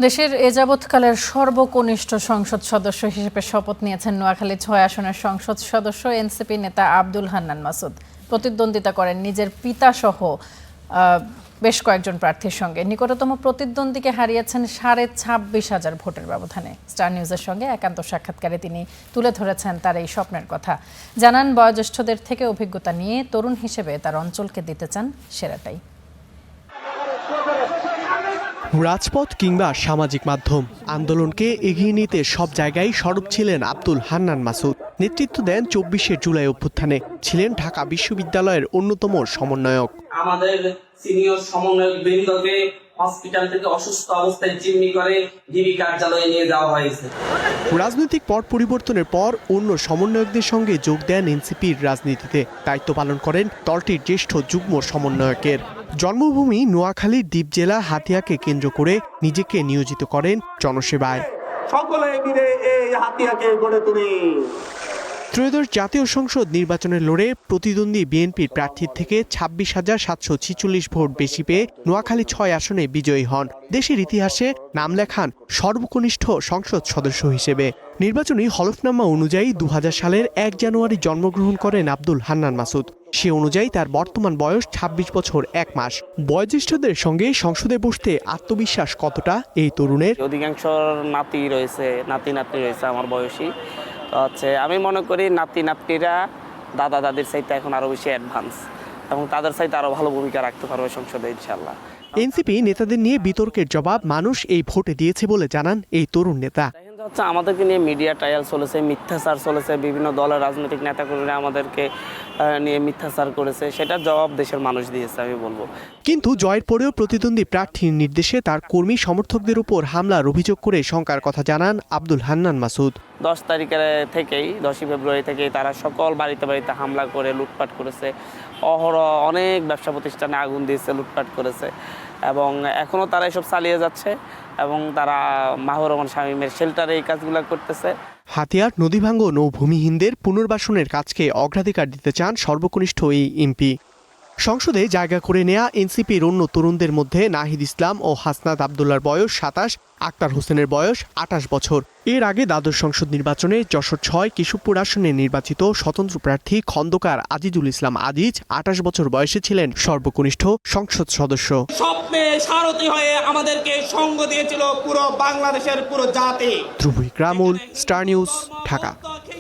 দেশের এ যাবৎকালের সর্বকনিষ্ঠ সংসদ সদস্য হিসেবে শপথ নিয়েছেন নোয়াখালী ৬ আসনের সংসদ সদস্য এনসিপি নেতা আব্দুল হান্নান মাসুদ। প্রতিদ্বন্দ্বিতা করেন নিজের পিতাসহ বেশ কয়েকজন প্রার্থীর সঙ্গে। নিকটতম প্রতিদ্বন্দ্বীকে হারিয়েছেন ২৬,৫০০ ভোটের ব্যবধানে। স্টার নিউজের সঙ্গে একান্ত সাক্ষাৎকারে তিনি তুলে ধরেছেন তার এই স্বপ্নের কথা। জানান, বয়োজ্যেষ্ঠদের থেকে অভিজ্ঞতা নিয়ে তরুণ হিসেবে তার অঞ্চলকে দিতে চান সেরাটাই। রাজপথ কিংবা সামাজিক মাধ্যম আন্দোলনকে এগিয়ে নিতে সব জায়গায় সরব ছিলেন আব্দুল হান্নান মাসুদ। নেতৃত্ব দেন ২৪শে জুলাই অভ্যুত্থানে, ছিলেন ঢাকা বিশ্ববিদ্যালয়ের অন্যতম সমন্বয়ক। আমাদের সিনিয়র সমন্বয়ক বৃন্দকে হসপিটাল থেকে অসুস্থ অবস্থায় জিম্মি করে ডিবি কার্যালয়ে নিয়ে যাওয়া হয়েছে। রাজনৈতিক পট পরিবর্তনের পর অন্য সমন্বয়কদের সঙ্গে যোগ দেন এনসিপির রাজনীতিতে। দায়িত্ব পালন করেন দলটির জ্যেষ্ঠ যুগ্ম সমন্বয়কের। জন্মভূমি নোয়াখালীর দ্বীপ জেলা হাতিয়াকে কেন্দ্র করে নিজেকে নিয়োজিত করেন জনসেবায়। সকলে মিলে এই হাতিয়াকে গড়ে তুলি। ত্রয়োদশ জাতীয় সংসদ নির্বাচনে লড়ে প্রতিদ্বন্দ্বী বিএনপির প্রার্থীর থেকে ২৬,৭৪৬ ভোট বেশি পেয়ে নোয়াখালী ৬ আসনে বিজয়ী হন। দেশের ইতিহাসে নাম লেখান সর্বকনিষ্ঠ সংসদ সদস্য হিসেবে। নির্বাচনী হলফনামা অনুযায়ী ২০০০ সালের ১ জানুয়ারি জন্মগ্রহণ করেন আব্দুল হান্নান মাসুদ। সে অনুযায়ী তার বর্তমান বয়স ২৬ বছর ১ মাস। বয়োজ্যেষ্ঠদের সঙ্গে সংসদে বসতে আত্মবিশ্বাস কতটা এই তরুণের? অধিকাংশ নাতি রয়েছে, নাতি রয়েছে আমার বয়সী। আমি মনে করি নাতি নাতনিরা দাদা দাদির চাইতে এখন আরো বেশি অ্যাডভান্স এবং তাদের চাইতে আরো ভালো ভূমিকা রাখতে পারবে সংসদে ইনশাআল্লাহ। এনসিপি নেতাদের নিয়ে বিতর্কের জবাব মানুষ এই ভোটে দিয়েছে বলে জানান এই তরুণ নেতা। আমাদেরকে নিয়ে মিডিয়া ট্রায়াল চলেছে, মিথ্যাচার চলেছে, বিভিন্ন দলের রাজনৈতিক নেতাকর্মীরা আমাদেরকে নিয়ে মিথ্যাচার করেছে, সেটার জবাব দেশের মানুষ দিয়েছে আমি বলবো। কিন্তু জয়ের পরেও প্রতিদ্বন্দ্বী প্রার্থীর নির্দেশে তার কর্মী সমর্থকদের উপর হামলার অভিযোগ করে শঙ্কার কথা জানান আব্দুল হান্নান মাসুদ। 10 তারিখের থেকেই 10ই ফেব্রুয়ারি থেকেই তারা সকল বাড়িতে বাড়িতে হামলা করে লুটপাট করেছে। অহরহ অনেক ব্যবসা প্রতিষ্ঠানে আগুন দিয়েছে, লুটপাট করেছে এবং এখনও তারা এসব চালিয়ে যাচ্ছে এবং তারা মাহবুর রহমান শামীমের শেল্টারে এই কাজগুলো করতেছে। হাতিয়ার নদী ভাঙ্গন ও ভূমিহীনদের পুনর্বাসনের কাজকে অগ্রাধিকার দিতে চান সর্বকনিষ্ঠ এই এমপি। সংসদে জায়গা করে নেয়া এনসিপির অন্য তরুণদের মধ্যে নাহিদ ইসলাম ও হাসনাত আবদুল্লার বয়স ২৭, আক্তার হোসেনের বয়স ২৮ বছর। এর আগে দ্বাদশ সংসদ নির্বাচনে যশোর ৬ কেশবপুর আসনে নির্বাচিত স্বতন্ত্র প্রার্থী খন্দকার আজিজুল ইসলাম আজিজ ২৮ বছর বয়সে ছিলেন সর্বকনিষ্ঠ সংসদ সদস্য। স্বপ্নে সারথি হয়ে আমাদেরকে সঙ্গ দিয়েছিল পুরো বাংলাদেশের পুরো জাতি। ধ্রুব ইকরামুল, স্টার নিউজ, ঢাকা।